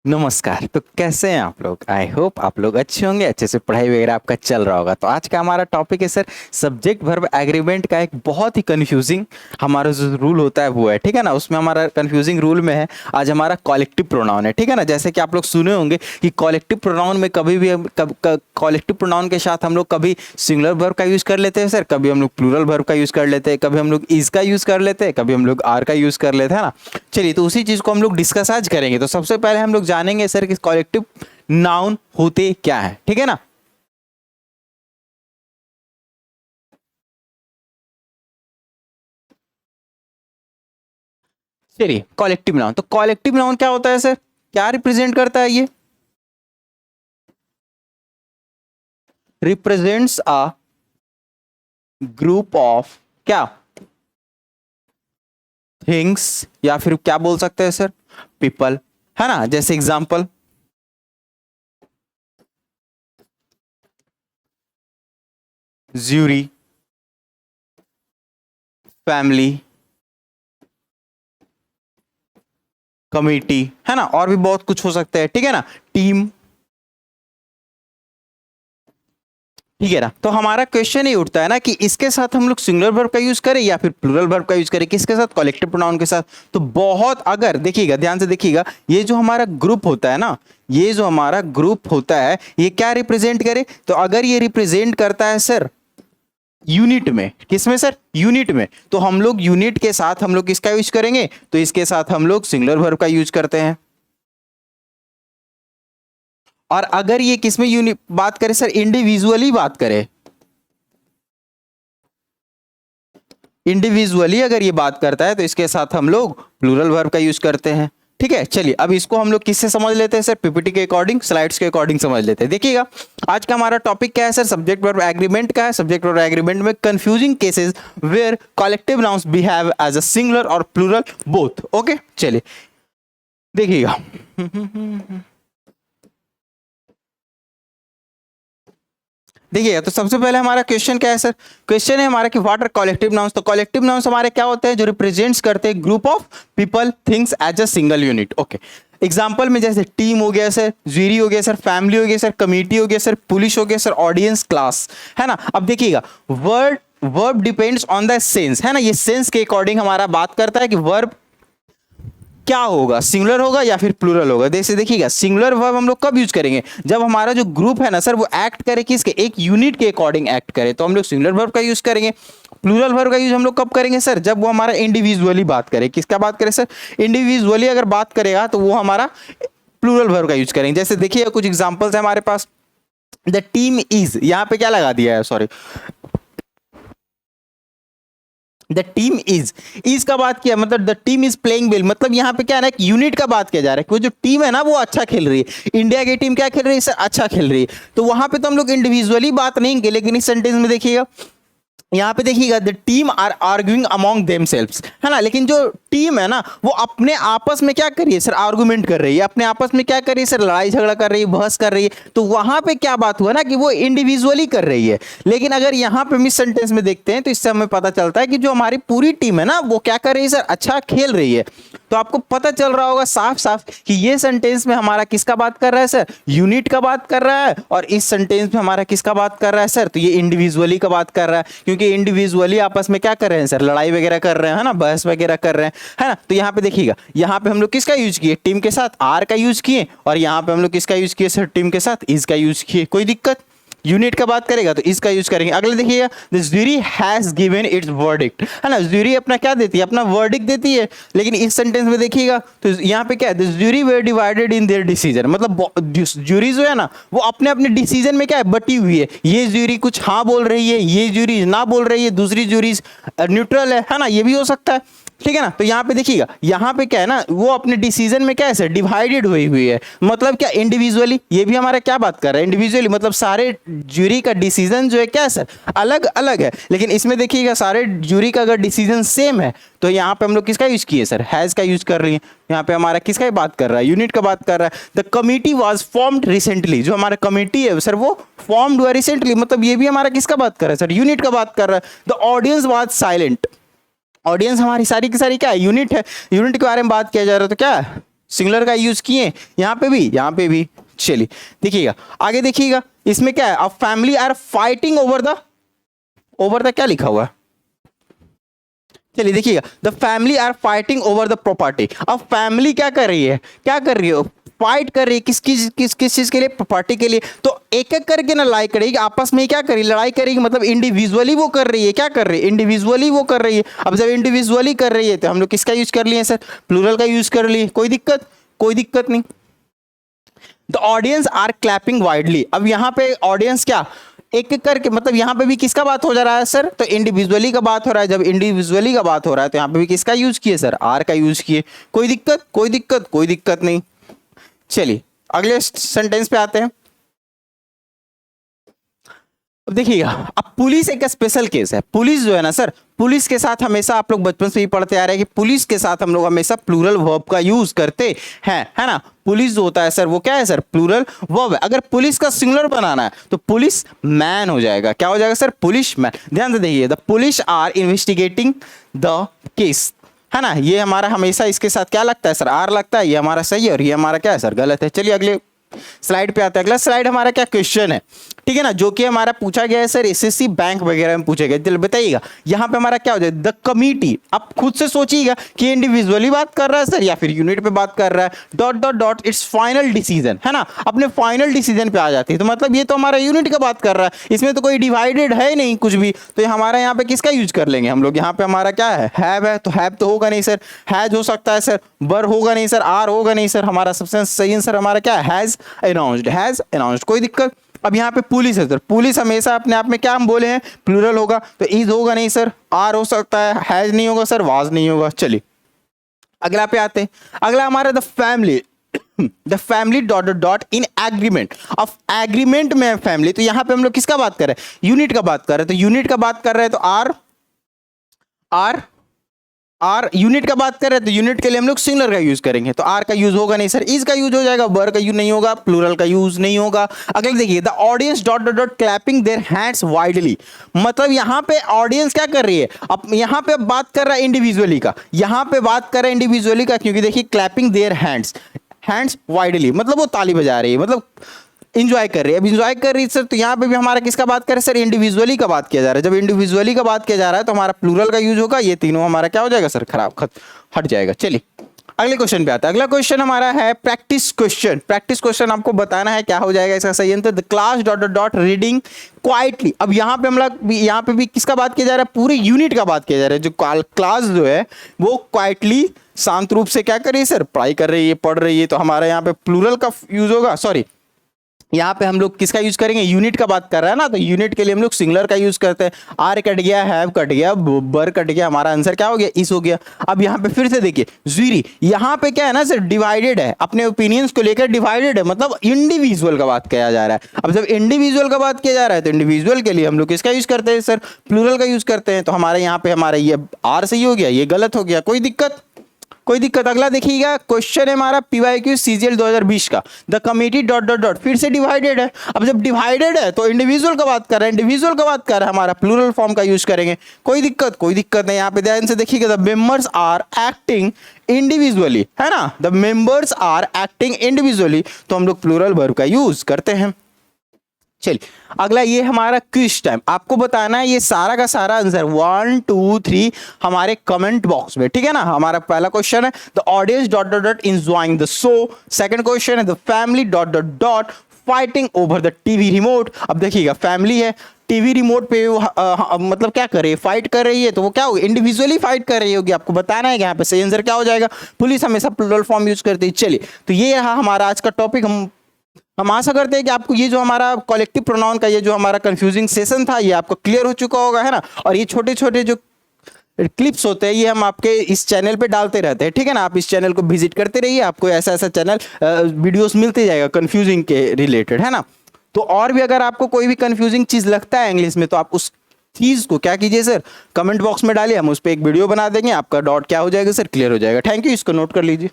नमस्कार। तो कैसे हैं आप लोग? आई होप आप लोग अच्छे होंगे, अच्छे से पढ़ाई वगैरह आपका चल रहा होगा। तो आज का हमारा टॉपिक है सर सब्जेक्ट वर्ब एग्रीमेंट का एक बहुत ही कंफ्यूजिंग हमारा जो रूल होता है वो है, ठीक है ना। उसमें हमारा कंफ्यूजिंग रूल में है आज हमारा कॉलेक्टिव प्रोनाउन है, ठीक है ना। जैसे कि आप लोग सुने होंगे कि कॉलेक्टिव प्रोनाउन में कभी भी कॉलेक्टिव प्रोनाउन के साथ हम लोग कभी सिंगुलर वर्ब का यूज कर लेते हैं सर, कभी हम लोग प्लूरल वर्ब का यूज कर लेते हैं, कभी हम लोग इज का यूज कर लेते हैं, कभी हम लोग आर का यूज कर लेते हैं ना। चलिए, तो उसी चीज को हम लोग डिस्कस आज करेंगे। तो सबसे पहले हम लोग जानेंगे सर कि कॉलेक्टिव नाउन होते क्या है, ठीक है ना। चलिए, कॉलेक्टिव नाउन। तो कॉलेक्टिव नाउन क्या होता है सर, क्या रिप्रेजेंट करता है? ये रिप्रेजेंट्स अ ग्रुप ऑफ क्या थिंग्स, या फिर क्या बोल सकते हैं सर, पीपल, है ना। जैसे एग्जांपल ज्यूरी, फैमिली, कमिटी, है ना, और भी बहुत कुछ हो सकता है, ठीक है ना, टीम, ठीक है ना। तो हमारा क्वेश्चन ही उठता है ना कि इसके साथ हम लोग सिंगुलर वर्ब का यूज करें या फिर प्लूरल वर्ब का यूज करें, किसके साथ, कलेक्टिव प्रोनाउन के साथ। तो बहुत, अगर देखिएगा, ध्यान से देखिएगा, ये जो हमारा ग्रुप होता है ना, ये जो हमारा ग्रुप होता है, ये क्या रिप्रेजेंट करे? तो अगर ये रिप्रेजेंट करता है सर यूनिट में, किसमें सर, यूनिट में, तो हम लोग यूनिट के साथ हम लोग किसका यूज करेंगे? तो इसके साथ हम लोग सिंगुलर वर्ब का यूज करते हैं। और अगर ये किसमें यूनिट बात करें सर, इंडिविजुअली बात करें, इंडिविजुअली अगर ये बात करता है तो इसके साथ हम लोग प्लूरल वर्ब का यूज करते हैं, ठीक है। चलिए, अब इसको हम लोग किससे समझ लेते हैं सर, पीपीटी के अकॉर्डिंग, स्लाइड्स के अकॉर्डिंग समझ लेते हैं। देखिएगा, आज का हमारा टॉपिक क्या है सर, सब्जेक्ट वर्ब एग्रीमेंट का है। सब्जेक्ट वर्ब एग्रीमेंट में confusing cases where collective nouns behave as a singular और प्लूरल बोथ। ओके, चलिए देखिएगा। देखिए, तो सबसे पहले हमारा क्वेश्चन क्या है सर, क्वेश्चन है हमारा कि व्हाट आर कलेक्टिव नाउन्स। तो कलेक्टिव नाउन्स हमारे क्या होते हैं, जो रिप्रेजेंट्स करते हैं group of people things as a single unit. Okay, example में जैसे टीम हो गया सर, ज्यूरी हो गया सर, फैमिली हो गया सर, कमिटी हो गया सर, पुलिस हो गया सर, ऑडियंस, क्लास, है ना। अब देखिएगा, word verb depends on the sense, है ना। ये सेंस के अकॉर्डिंग हमारा बात करता है कि वर्ब क्या होगा, सिंगुलर होगा या फिर प्लूरल होगा। जैसे देखिएगा, सिंगुलर वर्ब हम लोग कब यूज करेंगे, जब हमारा जो ग्रुप है ना सर, वो एक्ट करे किसके, एक यूनिट के अकॉर्डिंग एक्ट करे, तो हम लोग सिंगुलर वर्ब का यूज करेंगे। प्लूरल वर्ब का यूज हम लोग कब करेंगे सर, जब वो हमारा इंडिविजुअली बात करे। किसका बात करे सर, इंडिविजुअली अगर बात करेगा तो वो हमारा प्लूरल वर्ब का यूज करेंगे। जैसे देखिए, कुछ एग्जांपल्स है हमारे पास। द टीम इज, यहाँ पे क्या लगा दिया है, सॉरी, द टीम इज का बात किया, मतलब the team is playing well, मतलब यहाँ पे क्या है ना, यूनिट का बात किया जा रहा है कि वो जो टीम है ना वो अच्छा खेल रही है। इंडिया की टीम क्या खेल रही है सर, अच्छा खेल रही है। तो वहां पे तो हम लोग इंडिविजुअली बात नहीं की, लेकिन इस सेंटेंस में देखिएगा, यहाँ पे देखिएगा, the team are arguing among themselves, है ना। लेकिन जो टीम है ना, वो अपने आपस में क्या कर रही है सर, आर्गुमेंट कर रही है, अपने आपस में क्या कर रही है सर, लड़ाई झगड़ा कर रही है, बहस कर रही है। तो वहां पे क्या बात हुआ ना कि वो इंडिविजुअली कर रही है। लेकिन अगर यहाँ पे मिस सेंटेंस में देखते हैं तो इससे हमें पता चलता है कि जो हमारी पूरी टीम है ना, वो क्या कर रही है सर, अच्छा खेल रही है। तो आपको पता चल रहा होगा साफ साफ कि ये सेंटेंस में हमारा किसका बात कर रहा है सर, यूनिट का बात कर रहा है। और इस सेंटेंस में हमारा किसका बात कर रहा है सर, तो ये इंडिविजुअली का बात कर रहा है, क्योंकि इंडिविजुअली आपस में क्या कर रहे हैं सर, लड़ाई वगैरह कर रहे हैं, है ना, बहस वगैरह कर रहे हैं, है ना। तो यहाँ पे देखिएगा, यहाँ पे हम लोग किसका यूज किए, टीम के साथ आर का यूज किए, और यहाँ पे हम लोग किसका यूज किए सर, टीम के साथ इज का यूज किए। कोई दिक्कत, यूनिट का बात करेगा तो इसका यूज करेंगे। अगले देखिएगा, the jury has given it's verdict, है ना। ज्यूरी अपना क्या देती है, अपना वर्डिक्ट देती है। लेकिन इस सेंटेंस में देखिएगा तो यहाँ पे क्या है, the jury were divided in their decision, मतलब ज्यूरी जो है ना, वो अपने अपने डिसीजन में क्या है, बटी हुई है। ये ज्यूरी कुछ हाँ बोल रही है, ये ज्यूरी ना बोल रही है, दूसरी ज्यूरी न्यूट्रल है ना, ये भी हो सकता है, ठीक है ना। तो यहाँ पे देखिएगा, यहाँ पे क्या है ना, वो अपने डिसीजन में क्या है सर, डिवाइडेड हुई हुई है। मतलब क्या, इंडिविजुअली, ये भी हमारा क्या बात कर रहा है, इंडिविजुअली, मतलब सारे ज्यूरी का डिसीजन जो है क्या है सर, अलग अलग है। लेकिन इसमें देखिएगा, सारे ज्यूरी का अगर डिसीजन सेम है तो यहाँ पे हम लोग किसका यूज किए सर, हैज का यूज कर रही है। यहाँ पे हमारा किसका बात कर रहा है, यूनिट का बात कर रहा है। The committee was formed recently, जो हमारा कमिटी है सर वो फॉर्म्ड हुआ रिसेंटली, मतलब ये भी हमारा किसका बात कर रहा है सर, यूनिट का बात कर रहा है। The audience was silent, audience हमारी सारी की सारी क्या है, यूनिट है। यूनिट के बारे में बात किया जा रहा है तो क्या है, सिंगुलर का यूज किए, यहाँ पे भी। चलिए देखिएगा आगे, देखिएगा इसमें क्या है, अब family are fighting over the क्या लिखा हुआ है, चलिए देखिएगा, the family are fighting over the property. अब फैमिली क्या कर रही है, फाइट कर रही है किस चीज के लिए, प्रॉपर्टी के लिए। तो एक एक करके ना लड़ाई करेगी आपस में, क्या करेगी, लड़ाई करेगी, मतलब इंडिविजुअली वो कर रही है, क्या कर रही है, इंडिविजुअली वो कर रही है। अब जब इंडिविजुअली कर रही है तो हम लोग किसका यूज कर लिए सर, प्लूरल का यूज कर लिए, कोई दिक्कत नहीं। The audience are clapping widely. अब यहाँ पे ऑडियंस क्या एक एक करके, मतलब यहाँ पे भी किसका बात हो जा रहा है सर, तो इंडिविजुअली का बात हो रहा है। जब इंडिविजुअली का बात हो रहा है तो यहाँ पे भी किसका यूज किए सर, आर का यूज किए, कोई दिक्कत नहीं। चलिए अगले सेंटेंस पे आते हैं। अब देखिएगा, अब पुलिस एक स्पेशल केस है। पुलिस जो है ना सर, पुलिस के साथ हमेशा आप लोग बचपन से ही पढ़ते आ रहे हैं कि पुलिस के साथ हम लोग हमेशा प्लूरल वर्ब का यूज करते हैं, है ना। पुलिस जो होता है सर वो क्या है सर, प्लूरल वर्ब है। अगर पुलिस का सिंगुलर बनाना है तो पुलिस मैन हो जाएगा, क्या हो जाएगा सर, पुलिस मैन। ध्यान से देखिए, the police are investigating the case, है ना। ये हमारा हमेशा इसके साथ क्या लगता है सर, आर लगता है। ये हमारा सही है और ये हमारा क्या है सर, गलत है। चलिए अगले स्लाइड पे आते हैं। अगला स्लाइड हमारा क्या क्वेश्चन है, ठीक है ना, जो कि हमारा पूछा गया है सर एसएससी बैंक वगैरह में पूछे गए। चलो बताइएगा यहाँ पे हमारा क्या हो जाए, द कमिटी। आप खुद से सोचिएगा कि इंडिविजुअली बात कर रहा है सर या फिर यूनिट पे बात कर रहा है, dot dot dot it's final decision, है ना। अपने फाइनल डिसीजन पे आ जाती है तो मतलब ये तो हमारा यूनिट का बात कर रहा है, इसमें तो कोई डिवाइडेड है नहीं कुछ भी। तो हमारा यहाँ पे किसका यूज कर लेंगे हम लोग, यहाँ पे हमारा क्या है, हैव है। तो हैव तो होगा नहीं सर, हैज हो सकता है सर, वर होगा नहीं सर, आर होगा नहीं सर। हमारा सबसे सही आंसर हमारा क्या है, हैज अनाउंस्ड, कोई दिक्कत। अब यहाँ पे पुलिस है सर, पुलिस हमेशा अपने आप में क्या हम बोले हैं, प्लूरल होगा, तो इज होगा नहीं सर, आर हो सकता है, हैज नहीं होगा सर, वाज नहीं होगा। चलिए अगला पे आते हैं। अगला हमारा the family dot dot in agreement. अब एग्रीमेंट में फैमिली, तो यहाँ पे हम लोग किसका बात कर रहे हैं, यूनिट का बात कर रहे हैं। तो यूनिट का बात कर रहे हैं तो आर यूनिट का बात कर रहे हैं तो यूनिट के लिए हम लोग सिंगुलर का यूज करेंगे, तो आर का यूज होगा नहीं सर, इज का यूज हो जाएगा, वर का यूज नहीं होगा, प्लूरल का यूज नहीं होगा। अगले देखिए, the audience dot dot dot clapping their hands widely. मतलब यहाँ पे ऑडियंस क्या कर रही है, अब यहाँ पे बात कर रहा है इंडिविजुअली का, यहाँ पे बात कर रहा है इंडिविजुअली का, क्योंकि देखिए क्लैपिंग देयर हैंड्स वाइडली, मतलब वो ताली बजा रही है, मतलब इंजॉय कर रही है। अब इंजॉय कर रही है सर, तो यहाँ पे भी हमारा किसका बात कर रहे हैं सर, इंडिविजुअली का बात किया जा रहा है। जब इंडिविजुअली का बात किया जा रहा है तो हमारा प्लूरल का यूज होगा, ये तीनों हमारा क्या हो जाएगा सर, खराब हट जाएगा। चलिए अगले क्वेश्चन पे आता है। अगला क्वेश्चन हमारा है प्रैक्टिस क्वेश्चन। आपको बताना है क्या हो जाएगा इसका सही answer, the class dot dot reading quietly. अब यहाँ पे हम लोग यहाँ पे भी किसका बात किया जा रहा है, पूरे यूनिट का बात किया जा रहा है। जो क्लास जो है वो क्वाइटली शांत रूप से क्या कर रही है सर, पढ़ाई कर रही है, पढ़ रही है। तो हमारा यहाँ पे प्लूरल का यूज होगा, सॉरी यहाँ पे हम लोग किसका यूज करेंगे, यूनिट का बात कर रहा है ना, तो यूनिट के लिए हम लोग सिंगुलर का यूज करते हैं। आर कट गया, हैव कट गया, बर कट गया, हमारा आंसर क्या हो गया, इस हो गया। अब यहाँ पे फिर से देखिए ज्यूरी, यहाँ पे क्या है ना सर, डिवाइडेड है, अपने ओपिनियंस को लेकर डिवाइडेड है, मतलब इंडिविजुअल का बात किया जा रहा है। अब जब इंडिविजुअल का बात किया जा रहा है तो इंडिविजुअल के लिए हम लोग किसका यूज करते हैं सर, प्लूरल का यूज करते हैं। तो हमारे यहाँ पे हमारा ये आर सही हो गया, ये गलत हो गया, कोई दिक्कत। अगला देखिएगा, क्वेश्चन है हमारा PYQ CGL 2020 का, the committee dot dot dot, फिर से डिवाइडेड है। अब जब डिवाइडेड है तो इंडिविजुअल का बात कर रहा है, हमारा प्लूरल फॉर्म का यूज करेंगे, कोई दिक्कत नहीं। यहाँ पे ध्यान से देखिएगा, the members are acting individually, है ना, the members are acting individually, तो हम लोग प्लूरल वर्ब का यूज करते हैं। चलिए अगला ये हमारा क्विज टाइम, आपको बताना है ये सारा का सारा आंसर 1 2 3 हमारे कमेंट बॉक्स में, ठीक है ना। हमारा पहला क्वेश्चन है the audience dot dot dot enjoying the show. Second question है the family dot dot dot fighting over the TV remote. अब देखिएगा फैमिली है, टीवी रिमोट पे मतलब क्या कर रही है, फाइट कर रही है, तो वो क्या होगी, इंडिविजुअली फाइट कर रही होगी। आपको बताना है कि यहाँ पे सही आंसर क्या हो जाएगा, पुलिस हमेशा प्लूरल फॉर्म यूज करती है। चलिए तो ये रहा हमारा आज का टॉपिक। हम आशा करते हैं कि आपको ये जो हमारा कलेक्टिव प्रोनाउन का ये जो हमारा कंफ्यूजिंग सेशन था ये आपको क्लियर हो चुका होगा, है ना। और ये छोटे छोटे जो क्लिप्स होते हैं ये हम आपके इस चैनल पे डालते रहते हैं, ठीक है ना। आप इस चैनल को विजिट करते रहिए, आपको ऐसा चैनल वीडियोस मिलते जाएगा कंफ्यूजिंग के रिलेटेड, है ना। तो और भी अगर आपको कोई भी कंफ्यूजिंग चीज लगता है इंग्लिश में तो आप उस चीज को क्या कीजिए सर, कमेंट बॉक्स में डालिए, हम उस पर एक वीडियो बना देंगे, आपका डाउट क्या हो जाएगा सर, क्लियर हो जाएगा। थैंक यू, इसको नोट कर लीजिए।